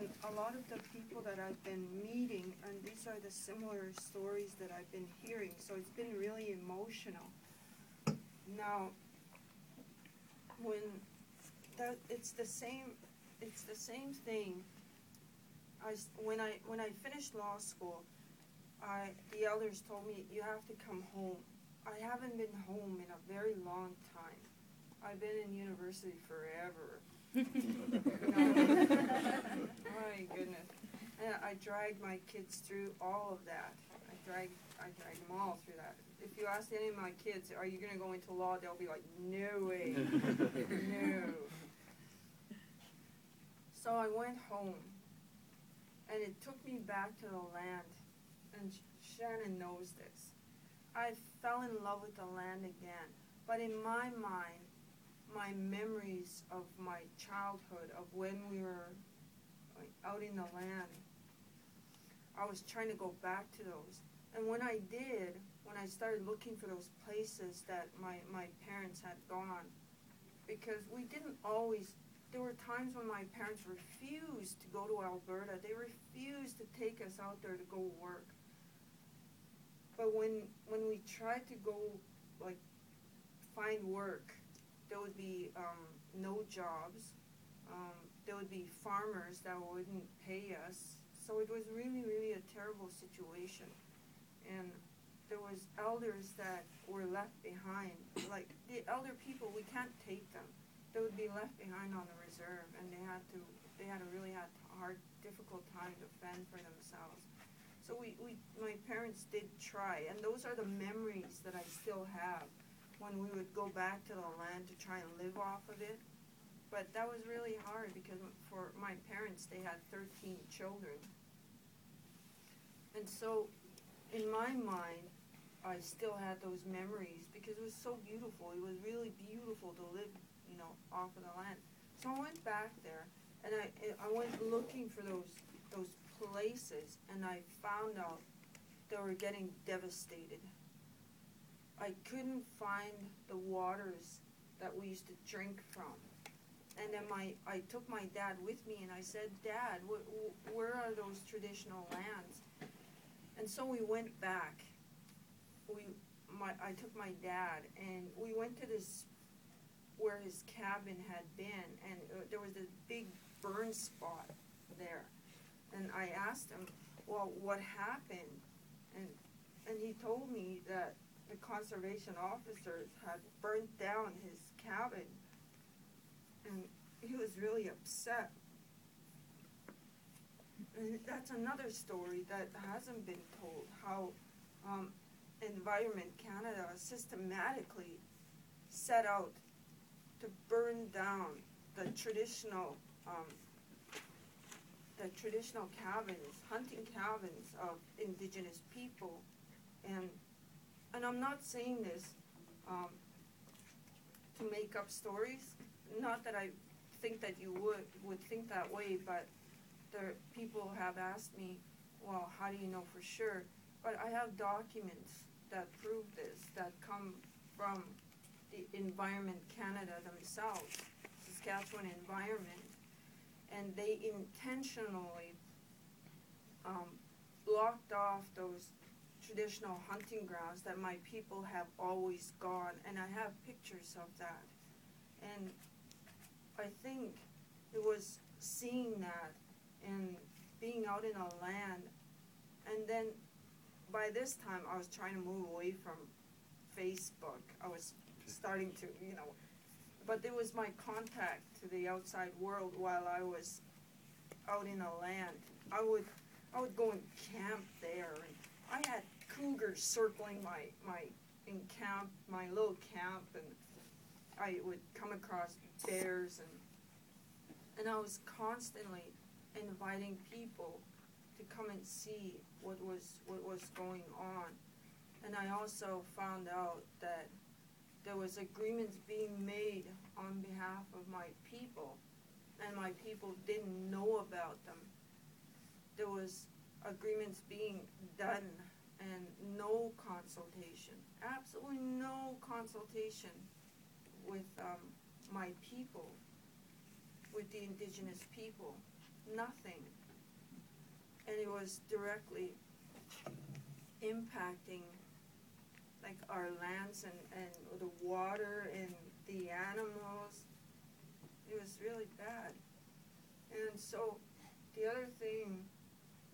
And a lot of the people that I've been meeting, and these are the similar stories that I've been hearing, so it's been really emotional. Now, when it's the same thing. When I finished law school, the elders told me, you have to come home. I haven't been home in a very long time. I've been in university forever. My goodness. And I dragged my kids through all of that. I dragged them all through that. If you ask any of my kids, are you going to go into law, they'll be like, no way. No. So I went home, and it took me back to the land, and Shannon knows this. I fell in love with the land again, but in my mind, my memories of my childhood, of when we were out in the land, I was trying to go back to those. And when I did, when I started looking for those places that my parents had gone, because we didn't always, there were times when my parents refused to go to Alberta. They refused to take us out there to go work. But when we tried to go, like, find work, there would be no jobs. There would be farmers that wouldn't pay us. So it was really, really a terrible situation. And there was elders that were left behind. Like, the elder people, we can't take them. They would be left behind on the reserve, and they had a really hard, difficult time to fend for themselves. So my parents did try, and those are the memories that I still have when we would go back to the land to try and live off of it. But that was really hard because for my parents, they had 13 children. And so in my mind, I still had those memories because it was so beautiful. It was really beautiful to live, off of the land. So I went back there, and I went looking for those places, and I found out they were getting devastated. I couldn't find the waters that we used to drink from. And then I took my dad with me, and I said, Dad, where are those traditional lands? And so we went back. I took my dad, and we went to this, where his cabin had been, and there was this big burn spot there. And I asked him, well, what happened? And he told me that the conservation officers had burnt down his cabin, and he was really upset. And that's another story that hasn't been told, how Environment Canada systematically set out to burn down the traditional cabins, hunting cabins of Indigenous people. And I'm not saying this to make up stories. Not that I think that you would think that way, but people have asked me, well, how do you know for sure? But I have documents that prove this, that come from the Environment Canada themselves, Saskatchewan Environment, and they intentionally blocked off those traditional hunting grounds that my people have always gone, and I have pictures of that. And I think it was seeing that and being out in a land, and then by this time I was trying to move away from Facebook. I was starting to, but there was my contact to the outside world while I was out in the land. I would go and camp there, and I had cougars circling my little camp, and I would come across bears, and I was constantly inviting people to come and see what was going on. And I also found out that there was agreements being made on behalf of my people, and my people didn't know about them. There was agreements being done and no consultation, absolutely no consultation with my people, with the Indigenous people. nothing. And it was directly impacting like our lands and the water and the animals. It was really bad. And so the other thing,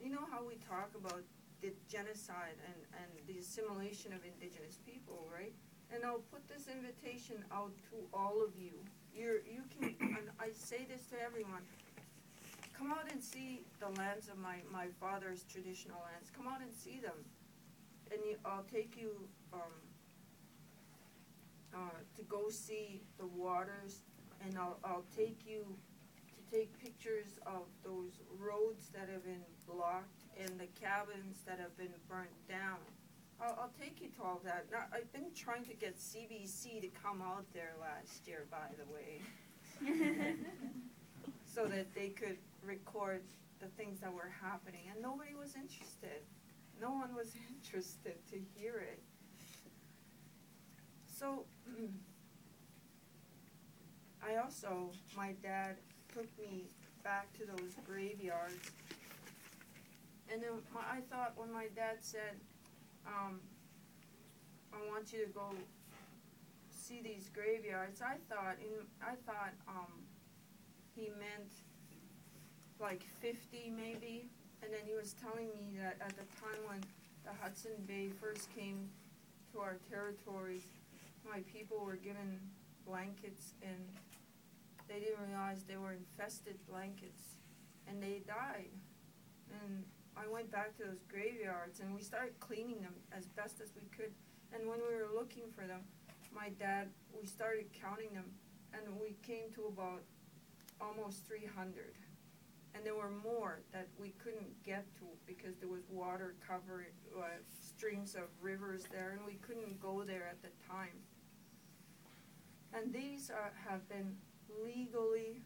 you know how we talk about the genocide and the assimilation of Indigenous people, right? And I'll put this invitation out to all of you. You can, and I say this to everyone, come out and see the lands of my father's traditional lands. Come out and see them. And I'll take you to go see the waters, and I'll take you to take pictures of those roads that have been blocked and the cabins that have been burnt down. I'll take you to all that. Now, I've been trying to get CBC to come out there last year, by the way, so that they could record the things that were happening, and nobody was interested. No one was interested to hear it. So my dad took me back to those graveyards, and then I thought when my dad said, I want you to go see these graveyards, I thought he meant like 50 maybe, and then he was telling me that at the time when the Hudson Bay first came to our territories, my people were given blankets, and they didn't realize they were infested blankets, and they died. And I went back to those graveyards, and we started cleaning them as best as we could. And when we were looking for them, we started counting them, and we came to about almost 300. And there were more that we couldn't get to because there was water covered, streams of rivers there, and we couldn't go there at the time. And these have been legally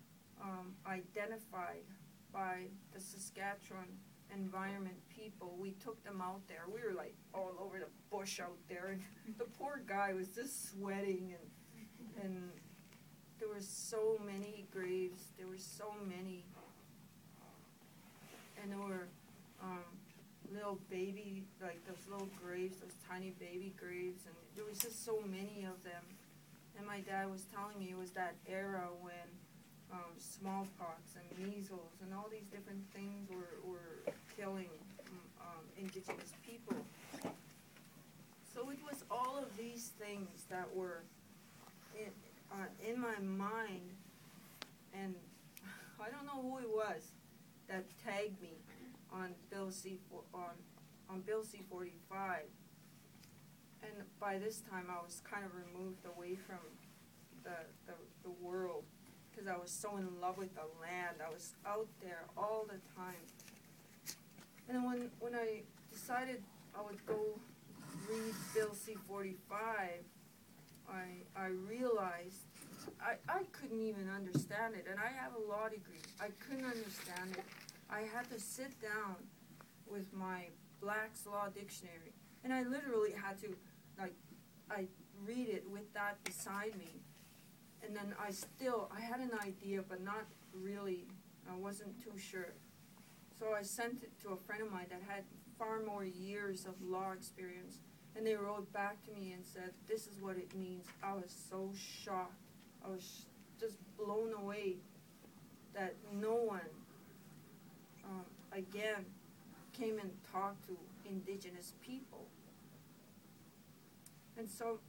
identified by the Saskatchewan Environment people. We took them out there. We were like all over the bush out there, and the poor guy was just sweating, and there were so many graves. There were so many. And there were little baby, like those little graves, those tiny baby graves, and there was just so many of them. And my dad was telling me it was that era when smallpox and measles and all these different things were killing Indigenous people. So it was all of these things that were in my mind, and I don't know who it was that tagged me on Bill C-45, and by this time I was kind of removed away from the world because I was so in love with the land. I was out there all the time, and when I decided I would go read Bill C-45, I realized I couldn't even understand it, and I have a law degree. I couldn't understand it. I had to sit down with my Black's Law Dictionary, and I literally had to, I read it with that beside me, and then I had an idea, but not really, I wasn't too sure. So I sent it to a friend of mine that had far more years of law experience, and they wrote back to me and said, this is what it means. I was so shocked. I was just blown away that no one, again, came and talked to Indigenous people. And so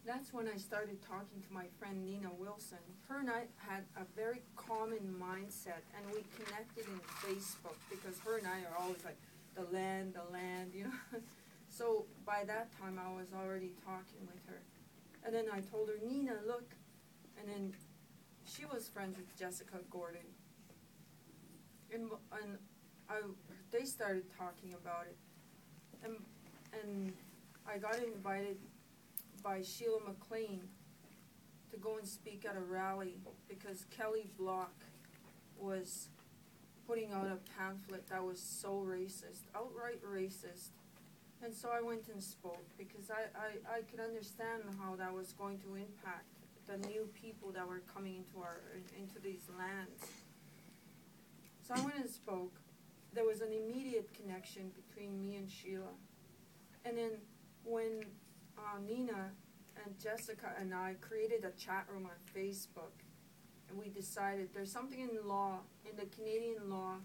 that's when I started talking to my friend Nina Wilson. Her and I had a very common mindset, and we connected in Facebook because her and I are always like, the land, you know. So by that time, I was already talking with her. And then I told her, Nina, look. And then she was friends with Jessica Gordon. And they started talking about it. And I got invited by Sheila McLean to go and speak at a rally because Kelly Block was putting out a pamphlet that was so racist, outright racist. And so I went and spoke because I could understand how that was going to impact the new people that were coming into these lands. So I went and spoke. There was an immediate connection between me and Sheila. And then when Nina and Jessica and I created a chat room on Facebook, and we decided there's something in law, in the Canadian law,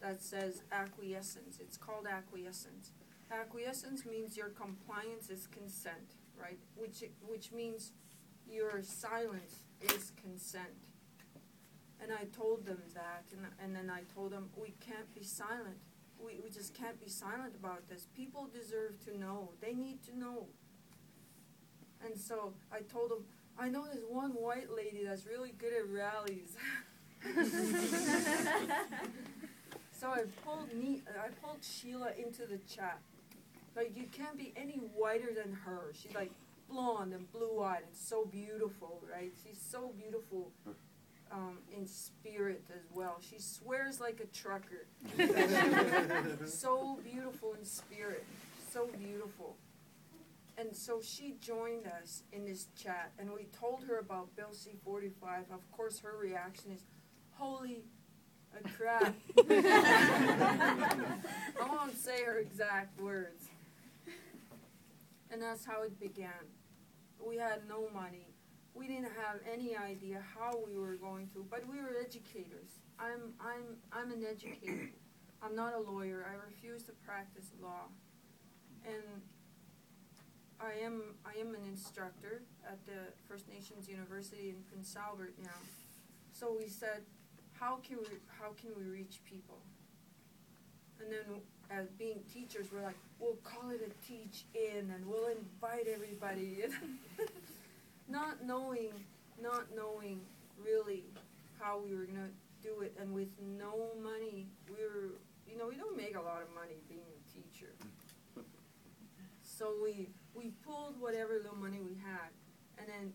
that says acquiescence. It's called acquiescence. Acquiescence means your compliance is consent, right? Which means your silence is consent. And I told them that, and then I told them, we can't be silent. We just can't be silent about this. People deserve to know. They need to know. And so I told them, I know there's one white lady that's really good at rallies. So I pulled Sheila into the chat. Like, you can't be any whiter than her. She's like blonde and blue-eyed and so beautiful, right? She's so beautiful in spirit as well. She swears like a trucker. So beautiful in spirit. So beautiful. And so she joined us in this chat, and we told her about Bill C-45. Of course, her reaction is, holy crap. I won't say her exact words. And that's how it began. We had no money. We didn't have any idea how we were going to, but we were educators. I'm an educator. I'm not a lawyer. I refuse to practice law. And I am an instructor at the First Nations University in Prince Albert now. So we said, how can we reach people? And then as being teachers, we're like, we'll call it a teach-in, and we'll invite everybody. not knowing really how we were gonna do it, and with no money, we don't make a lot of money being a teacher. So we pulled whatever little money we had, and then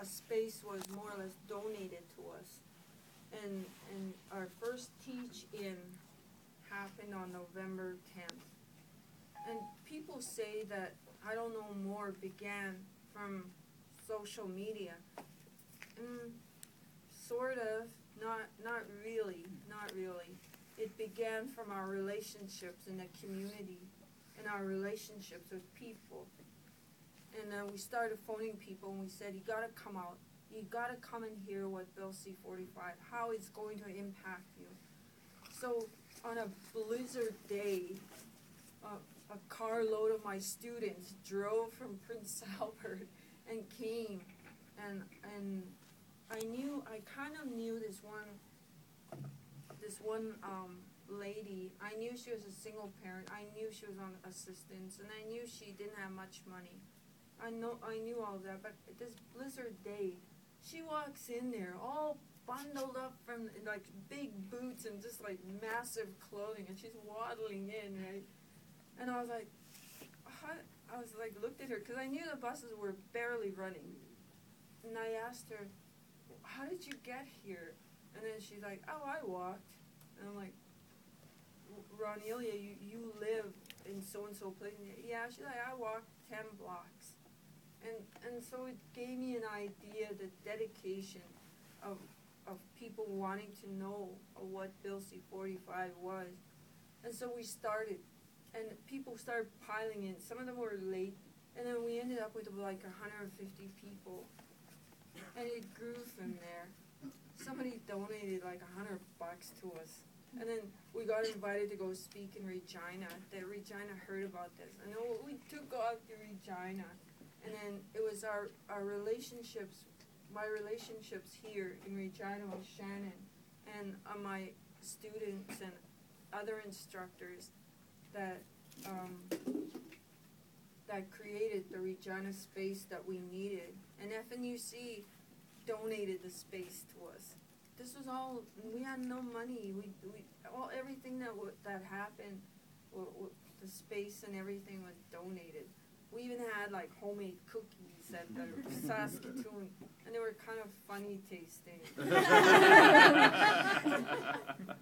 a space was more or less donated to us. And our first teach-in happened on November 10th. And people say that I Don't Know More began from social media. Sort of, not really. It began from our relationships in the community and our relationships with people. And then we started phoning people, and we said, you gotta come out. You gotta come and hear what Bill C-45, how it's going to impact you. So on a blizzard day, a carload of my students drove from Prince Albert and came, and I kind of knew this one lady. I knew she was a single parent. I knew she was on assistance, and I knew she didn't have much money. I knew all that, but this blizzard day, she walks in there all bundled up from like big boots and just like massive clothing, and she's waddling in, right? And I was like, looked at her, because I knew the buses were barely running. And I asked her, how did you get here? And then she's like, oh, I walked. And I'm like, Ronelia, you live in so-and-so place? Yeah, she's like, I walked 10 blocks. And so it gave me an idea, the dedication of people wanting to know what Bill C-45 was. And so we started, and people started piling in. Some of them were late, and then we ended up with like 150 people. And it grew from there. Somebody donated like $100 to us. And then we got invited to go speak in Regina. Regina heard about this. And then we took off to Regina. And then it was our relationships, my relationships here in Regina with Shannon, and my students and other instructors that created the Regina space that we needed. And FNUC donated the space to us. This was all, we had no money. Everything that happened, the space and everything was donated. We even had like homemade cookies at the Saskatoon, and they were kind of funny tasting.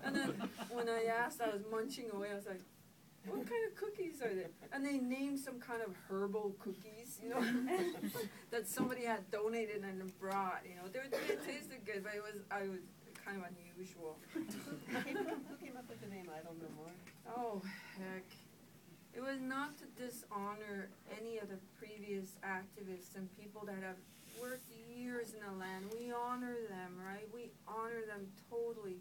And then when I asked, I was munching away. I was like, what kind of cookies are they? And they named some kind of herbal cookies, that somebody had donated and brought. They tasted good, but I was kind of unusual. They put Idle No More? Oh, heck. It was not to dishonor any of the previous activists and people that have worked years in the land. We honor them, right? We honor them totally.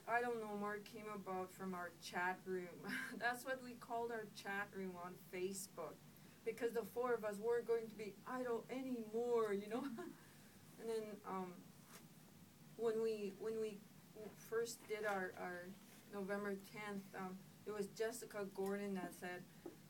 Idle No More came about from our chat room. That's what we called our chat room on Facebook. Because the four of us weren't going to be idle anymore, you know? And then when we first did our November 10th, it was Jessica Gordon that said,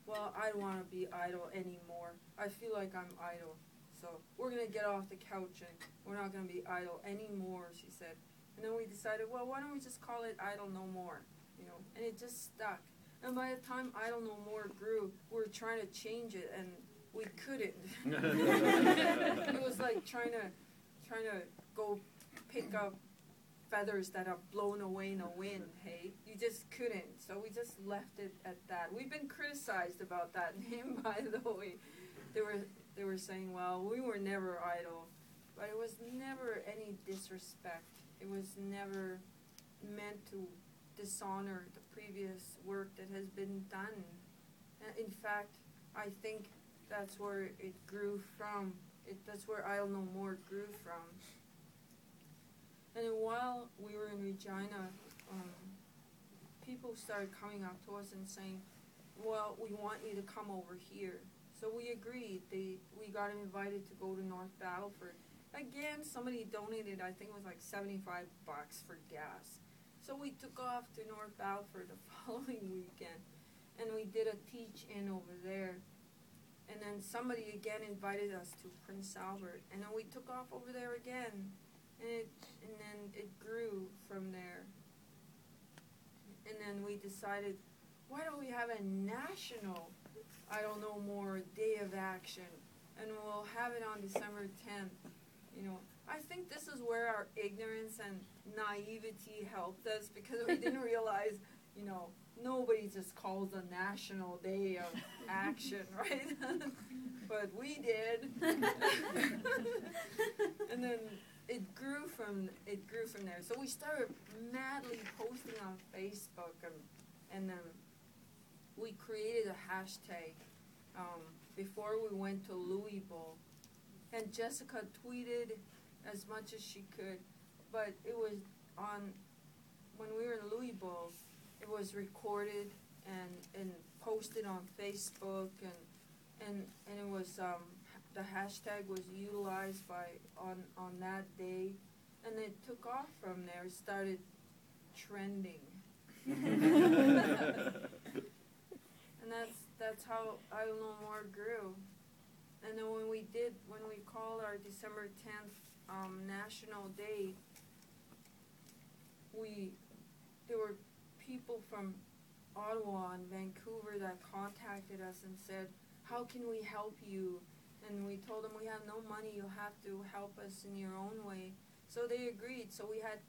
well, I don't want to be idle anymore. I feel like I'm idle. So we're going to get off the couch and we're not going to be idle anymore, she said. And then we decided, well, why don't we just call it Idle No More, you know? And it just stuck. And by the time Idle No More grew, we were trying to change it, and we couldn't. It was like trying to go pick up feathers that are blown away in the wind, hey? You just couldn't. So we just left it at that. We've been criticized about that name, by the way. They were saying, well, we were never idle. But it was never any disrespect. It was never meant to dishonor the previous work that has been done. In fact, I think that's where it grew from. That's where Idle No More grew from. And then while we were in Regina, people started coming up to us and saying, well, we want you to come over here. So we agreed. We got invited to go to North Battleford. Again, somebody donated, I think it was like $75 for gas. So we took off to North Battleford the following weekend, and we did a teach-in over there. And then somebody again invited us to Prince Albert, and then we took off over there again, and then it grew from there. And then we decided, why don't we have a national Idle No More Day of Action, and we'll have it on December 10th. You know, I think this is where our ignorance and naivety helped us, because we didn't realize, you know, nobody just calls a national day of action, right? But we did. And then it grew from there. So we started madly posting on Facebook, and then we created a hashtag before we went to Louisville. And Jessica tweeted as much as she could, but it was when we were in Louisville, it was recorded and posted on Facebook, and it was the hashtag was utilized on that day, and it took off from there. It started trending. And that's how Idle No More grew. And then when we called our December 10th National Day, there were people from Ottawa and Vancouver that contacted us and said, how can we help you? And we told them, we have no money, you'll have to help us in your own way. So they agreed. So we had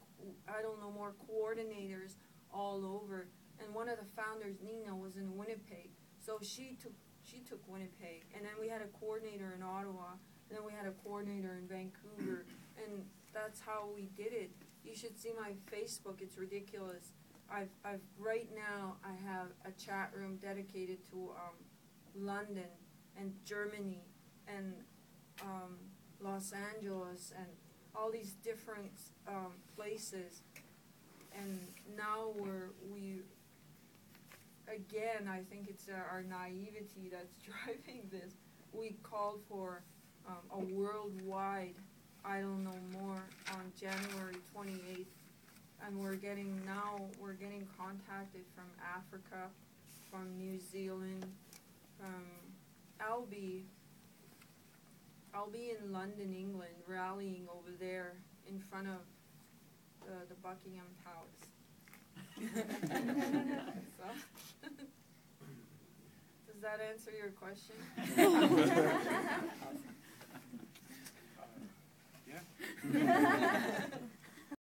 Idle No More coordinators all over. And one of the founders, Nina, was in Winnipeg. So she took Winnipeg, and then we had a coordinator in Ottawa, and then we had a coordinator in Vancouver, and that's how we did it. You should see my Facebook. It's ridiculous. Right now I have a chat room dedicated to London and Germany and Los Angeles and all these different places, and now again, I think it's our naivety that's driving this. We called for a worldwide Idle No More on January 28th, and we're getting contacted from Africa, from New Zealand, from I'll be in London, England, rallying over there in front of the Buckingham Palace. So, does that answer your question? Yeah.